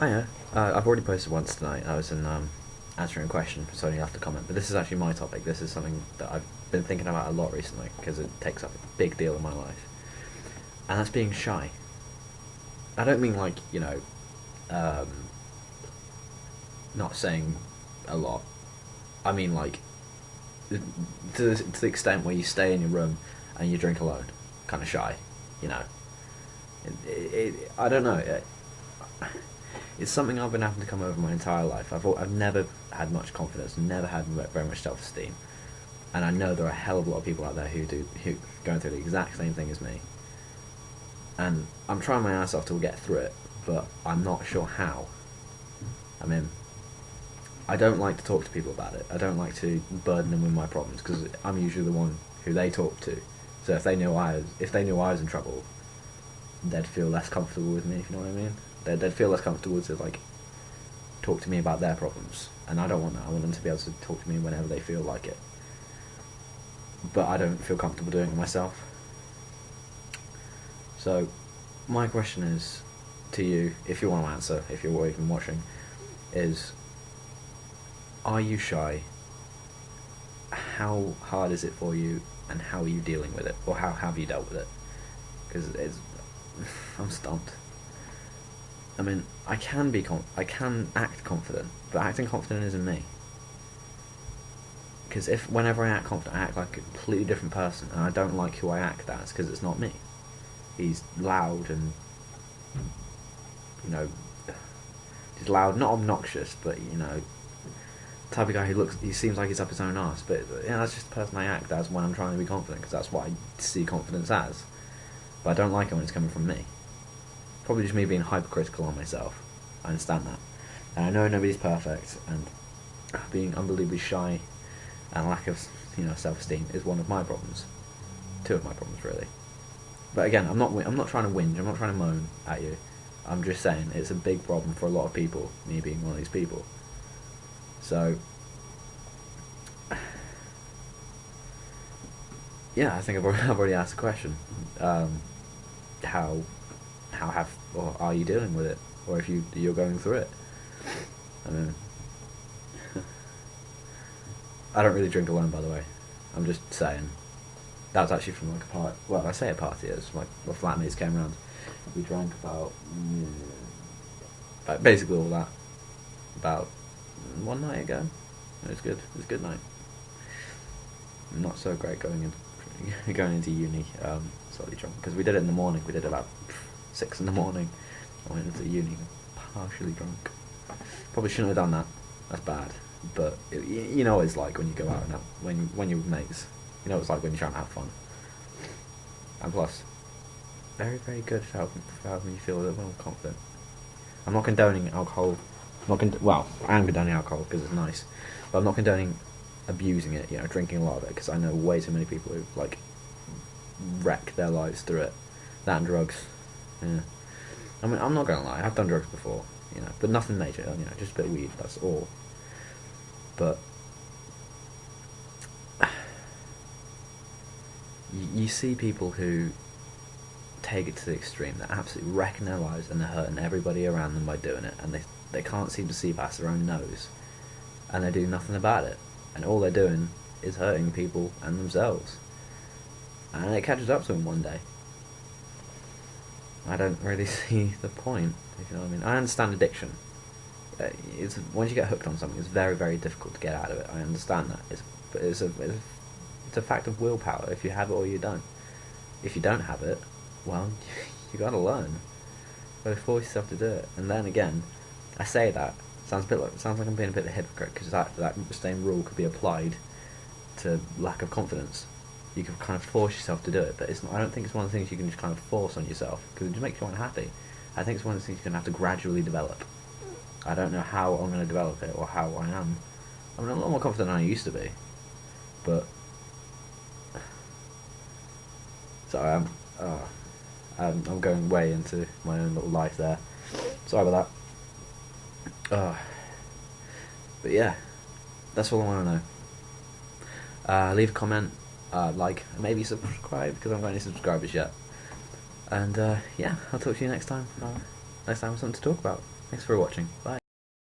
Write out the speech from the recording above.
Hiya. I've already posted once tonight. I was in answering a question, so you have to comment. But this is actually my topic. This is something that I've been thinking about a lot recently because it takes up a big deal in my life, and that's being shy. I don't mean like um, not saying a lot. I mean like to the extent where you stay in your room and you drink alone, kind of shy. You know, I don't know. It's something I've been having to come over my entire life. I've never had much confidence, never had very much self-esteem, and I know there are a hell of a lot of people out there who going through the exact same thing as me. And I'm trying my ass off to get through it, but I'm not sure how. I mean, I don't like to talk to people about it. I don't like to burden them with my problems because I'm usually the one who they talk to. So if they knew I was in trouble, they'd feel less comfortable with me. If you know what I mean, they'd feel less comfortable to like talk to me about their problems, and I don't want that. I want them to be able to talk to me whenever they feel like it. But I don't feel comfortable doing it myself. So, my question is to you, if you want to answer, if you're even watching, is: are you shy? How hard is it for you, and how are you dealing with it, or how have you dealt with it? Because I'm stumped. I mean, I can act confident, but acting confident isn't me. Because whenever I act confident, I act like a completely different person, and I don't like who I act as because it's not me. He's loud and you know, he's loud, not obnoxious, but type of guy he seems like he's up his own arse. But that's just the person I act as when I'm trying to be confident, because that's what I see confidence as. But I don't like it when it's coming from me. Probably just me being hypercritical on myself. I understand that, and I know nobody's perfect, and being unbelievably shy and lack of self-esteem is one of my problems. Two of my problems, really. But again, I'm not trying to whinge. I'm not trying to moan at you. I'm just saying it's a big problem for a lot of people. Me being one of these people. So, yeah, I think I've already asked the question. How have or are you dealing with it, or if you're going through it? I mean, I don't really drink alone, by the way. I'm just saying. That was actually from like a party. Well, I say a party. It was like my flatmates came around. We drank about basically all that about one night ago. It was good. It was a good night. Not so great going into uni slightly drunk, because we did it in the morning. We did it about 6 in the morning. I went into uni partially drunk. Probably shouldn't have done that. That's bad. But you know what it's like when you go out and when you're with mates. You know what it's like when you're trying to have fun. And plus, very, very good for helping you feel a little more confident. I'm not condoning alcohol. Well, I am condoning alcohol because it's nice, but I'm not condoning abusing it. Drinking a lot of it, because I know way too many people who like wreck their lives through it. That and drugs. Yeah. I mean, I'm not gonna lie. I've done drugs before. But nothing major. Just a bit of weed. That's all. But you see people who take it to the extreme. They're absolutely wrecking their lives, and they're hurting everybody around them by doing it, and they can't seem to see past their own nose, and they do nothing about it, and all they're doing is hurting people and themselves, and it catches up to them one day. I don't really see the point, if you know what I mean. I understand addiction. Once you get hooked on something, it's very, very difficult to get out of it. I understand that. But it's a fact of willpower. If you have it or you don't. If you don't have it, well, you gotta learn. You gotta force yourself to do it. And then again, I say that sounds like I'm being a bit of a hypocrite, because that same rule could be applied to lack of confidence. You can kind of force yourself to do it, but I don't think it's one of the things you can just kind of force on yourself, because it just makes you unhappy. I think it's one of the things you're gonna have to gradually develop. I don't know how I'm going to develop it, or how I am. I'm a lot more confident than I used to be, but sorry, I'm going way into my own little life there. Sorry about that. But yeah, that's all I want to know. Leave a comment, like, maybe subscribe, because I haven't got any subscribers yet. And yeah, I'll talk to you next time. next time with something to talk about. Thanks for watching. Bye.